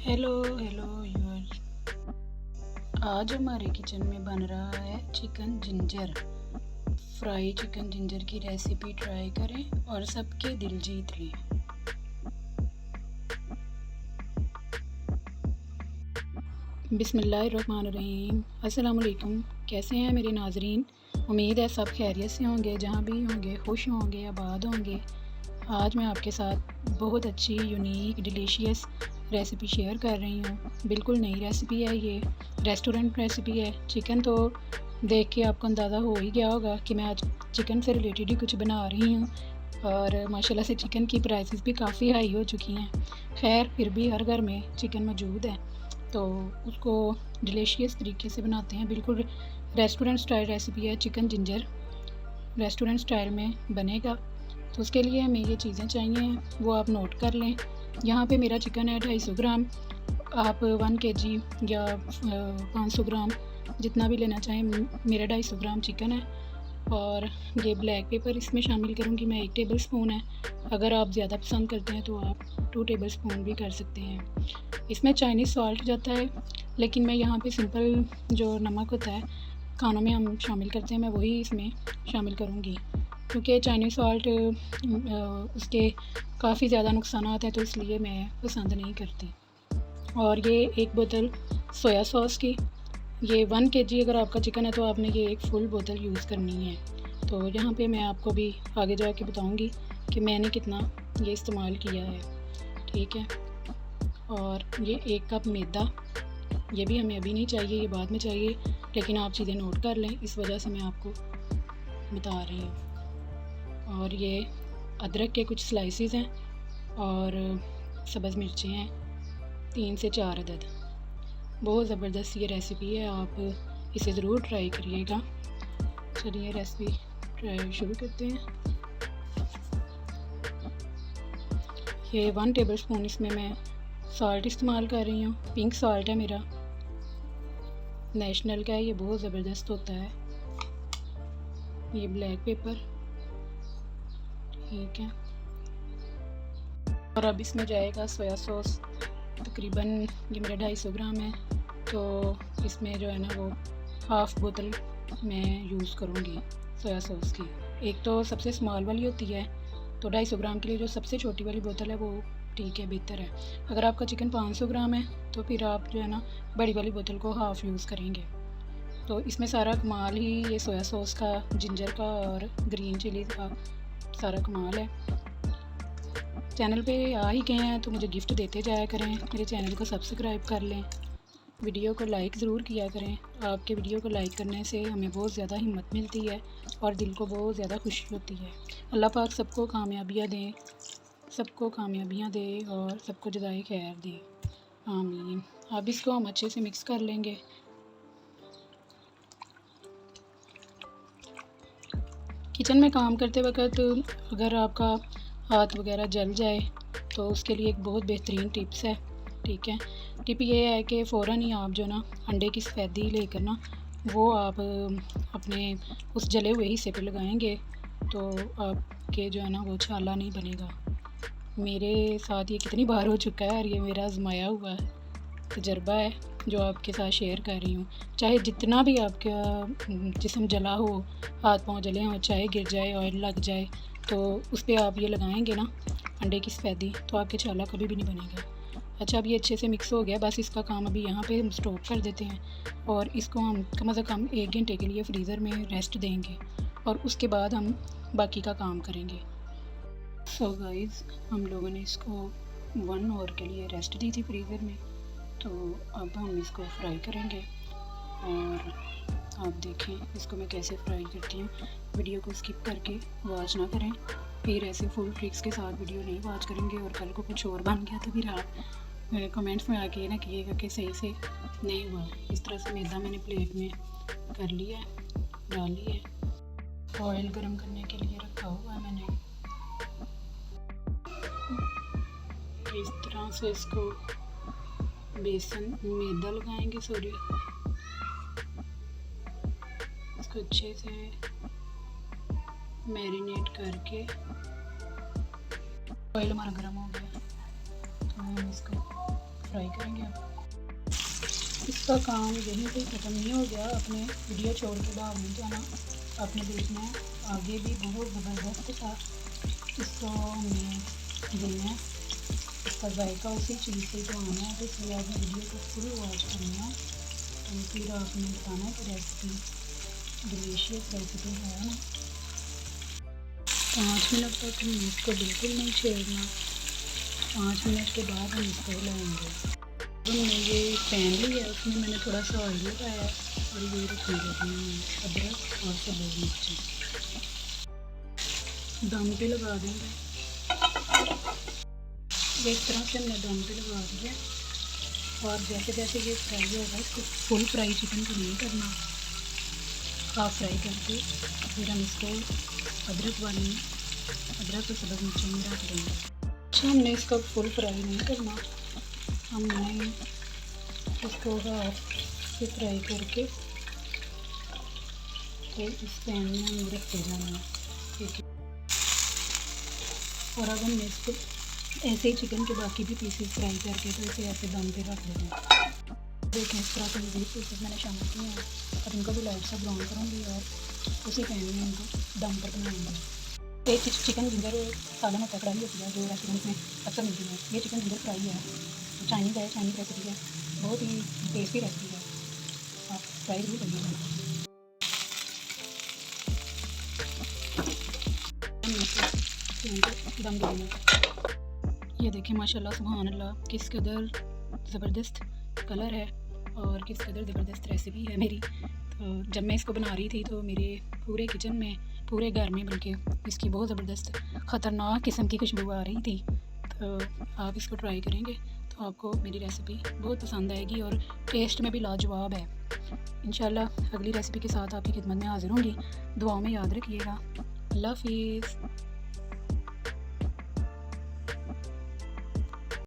Hello hello viewers. आज हमारे kitchen में बन रहा है chicken ginger fry. Chicken ginger की रेसिपी ट्राई करें और सबके दिल जीत लें। बिस्मिल्लाहिर्रहमानिर्रहीम। अस्सलाम वालेकुम। कैसे हैं मेरे नाजरीन? उम्मीद है सब खैरियत से होंगे, जहाँ भी होंगे खुश होंगे, आबाद होंगे। आज मैं आपके साथ बहुत अच्छी यूनिक डिलीशियस रेसिपी शेयर कर रही हूँ। बिल्कुल नई रेसिपी है ये, रेस्टोरेंट रेसिपी है। चिकन तो देख के आपको अंदाज़ा हो ही गया होगा कि मैं आज चिकन से रिलेटेड ही कुछ बना रही हूँ। और माशाल्लाह से चिकन की प्राइसेस भी काफ़ी हाई हो चुकी हैं। खैर फिर भी हर घर में चिकन मौजूद है, तो उसको डिलीशियस तरीके से बनाते हैं। बिल्कुल रेस्टोरेंट स्टाइल रेसिपी है। चिकन जिंजर रेस्टोरेंट स्टाइल में बनेगा, तो उसके लिए हमें ये चीज़ें चाहिए, वो आप नोट कर लें। यहाँ पे मेरा चिकन है 250 ग्राम। आप 1 kg या 500 ग्राम जितना भी लेना चाहें। मेरा 250 ग्राम चिकन है। और ये ब्लैक पेपर इसमें शामिल करूँगी मैं, 1 टेबल स्पून है। अगर आप ज़्यादा पसंद करते हैं तो आप 2 टेबल स्पून भी कर सकते हैं। इसमें चाइनीज़ सॉल्ट जाता है, लेकिन मैं यहाँ पे सिंपल जो नमक होता है खानों में हम शामिल करते हैं, मैं वही इसमें शामिल करूँगी, क्योंकि चाइनीज़ सॉल्ट उसके काफ़ी ज़्यादा नुकसान हैं, तो इसलिए मैं पसंद नहीं करती। और ये 1 बोतल सोया सॉस की, ये 1 kg अगर आपका चिकन है तो आपने ये 1 फुल बोतल यूज़ करनी है। तो यहाँ पे मैं आपको भी आगे जाके बताऊँगी कि मैंने कितना ये इस्तेमाल किया है, ठीक है। और ये 1 कप मैदा, ये भी हमें अभी नहीं चाहिए, ये बाद में चाहिए, लेकिन आप चीज़ें नोट कर लें, इस वजह से मैं आपको बता रही हूँ। और ये अदरक के कुछ स्लाइसेस हैं और सब्ज़ मिर्चें हैं 3 से 4 अदद। बहुत ज़बरदस्त ये रेसिपी है, आप इसे ज़रूर ट्राई करिएगा। चलिए रेसिपी ट्राई शुरू करते हैं। ये 1 टेबल स्पून इसमें मैं सॉल्ट इस्तेमाल कर रही हूँ। पिंक सॉल्ट है मेरा, नेशनल का है, ये बहुत ज़बरदस्त होता है। ये ब्लैक पेपर, ठीक है। और अब इसमें जाएगा सोया सॉस, तकरीबन ये मेरा 250 ग्राम है, तो इसमें जो है ना वो हाफ़ बोतल मैं यूज़ करूँगी सोया सॉस की। एक तो सबसे स्मॉल वाली होती है, तो 250 ग्राम के लिए जो सबसे छोटी वाली बोतल है वो ठीक है, बेहतर है। अगर आपका चिकन 500 ग्राम है तो फिर आप जो है ना बड़ी वाली बोतल को हाफ़ यूज़ करेंगे। तो इसमें सारा कमाल ही ये सोया सॉस का, जिंजर का और ग्रीन चिली का सारा कमाल है। चैनल पे आ ही गए हैं तो मुझे गिफ्ट देते जाया करें, मेरे चैनल को सब्सक्राइब कर लें, वीडियो को लाइक ज़रूर किया करें। आपके वीडियो को लाइक करने से हमें बहुत ज़्यादा हिम्मत मिलती है और दिल को बहुत ज़्यादा खुशी होती है। अल्लाह पाक सबको कामयाबियाँ दें, सबको कामयाबियाँ दे और सबको जज़ाए खैर दे, आमीन। अब इसको हम अच्छे से मिक्स कर लेंगे। किचन में काम करते वक्त अगर आपका हाथ वगैरह जल जाए तो उसके लिए एक बहुत बेहतरीन टिप्स है, ठीक है। टिप ये है कि फ़ौरन ही आप जो ना अंडे की सफ़ेदी लेकर ना वो आप अपने उस जले हुए हिस्से पे लगाएंगे तो आपके जो है ना वो छाला नहीं बनेगा। मेरे साथ ये कितनी बार हो चुका है और ये मेरा आजमाया हुआ तजर्बा है जो आपके साथ शेयर कर रही हूँ। चाहे जितना भी आपका जिस्म जला हो, हाथ पाँव जले हों, चाहे गिर जाए, ऑयल लग जाए, तो उस पर आप ये लगाएंगे ना अंडे की सफ़ेदी, तो आपके छाला कभी भी नहीं बनेगा। अच्छा, अब ये अच्छे से मिक्स हो गया, बस इसका काम अभी यहाँ पे हम स्टॉप कर देते हैं और इसको हम कम से कम 1 घंटे के लिए फ्रीज़र में रेस्ट देंगे और उसके बाद हम बाकी का काम करेंगे। सो गाइस, हम लोगों ने इसको 1 आवर के लिए रेस्ट दी थी फ्रीज़र में, तो अब हम इसको फ्राई करेंगे और आप देखें इसको मैं कैसे फ्राई करती हूँ। वीडियो को स्किप करके वॉच ना करें, फिर ऐसे फुल ट्रिक्स के साथ वीडियो नहीं वॉच करेंगे और कल को कुछ और बन गया तो फिर आप कमेंट्स में आके ना कहिएगा कि सही से नहीं हुआ। इस तरह से मैदा मैंने प्लेट में कर लिया है, डाल लिया है। ऑयल गर्म करने के लिए रखा हुआ है मैंने। इस तरह से इसको मैदा लगाएंगे, इसको अच्छे से मैरिनेट करके। ऑयल हमारा गर्म हो गया तो हम इसको फ्राई करेंगे आप। इसका काम यहीं पे ख़त्म नहीं हो गया, अपने वीडियो छोड़ के बाहर नहीं जाना, आपने देखना है आगे भी बहुत ज़बरदस्त था। इसको हमने देना है, इसका जायका उसी चीज़ से जो आना है, तो इसलिए आपने वीडियो को फुल वॉच करना है। तो फिर आपने बताना है कि रेसिपी डिलीशियस रेसिपी है ना। 5 मिनट तक हमने इसको बिल्कुल नहीं छेड़ना, 5 मिनट के बाद हम इसको हिलाएंगे। हमने ये पैन लिया है, उसमें मैंने थोड़ा सा ऑयल लगाया और ये रखने लगी हूँ अदरक और सब्ज़ मिर्ची, दम पे लगा देंगे। एक तरह से हमने दम पे लगा दिया और जैसे जैसे ये फ्राई होगा, इसको फुल फ्राई चिकन को नहीं करना, हाफ फ्राई करके फिर हम इसको अदरक और सब्ज़ मिर्ची में रख देंगे। अच्छा, हमने इसका फुल फ्राई नहीं करना, हमने इसको हाफ से फ्राई करके तो इस पैन में हमें रखते जाना है, ठीक है। और अब हमने इसको ऐसे ही चिकन के बाकी भी पीसेस फ्राई करके तो इसे ऐसे दम पे रख देना। देखें इस तरह के मज़ीद पीसेस मैंने शामिल किए हैं, अब इनको भी लाइट सा ब्राउन करूँगी और उसी पैन में इनको दम पर बनाएंगे। एक चिकन जिंजर सालन होता है, कढ़ाई होती है जो रेस्टोरेंट में अक्सर मिलती है, ये चिकन जिंजर फ्राई है, चाइनीज़ रेसिपी है, बहुत ही टेस्टी रेसिपी है, आप ट्राई ज़रूर करिएगा। दम देना, ये देखें माशाल्लाह सुभान अल्लाह, किस कदर ज़बरदस्त कलर है और किस कदर ज़बरदस्त रेसिपी है मेरी। तो जब मैं इसको बना रही थी तो मेरे पूरे किचन में, पूरे घर में बल्कि इसकी बहुत ज़बरदस्त ख़तरनाक किस्म की खुशबू आ रही थी। तो आप इसको ट्राई करेंगे तो आपको मेरी रेसिपी बहुत पसंद आएगी और टेस्ट में भी लाजवाब है। इंशाल्लाह अगली रेसिपी के साथ आपकी खिदमत में हाज़िर होंगी, दुआओं में याद रखिएगा। अल्लाह हाफ़िज़।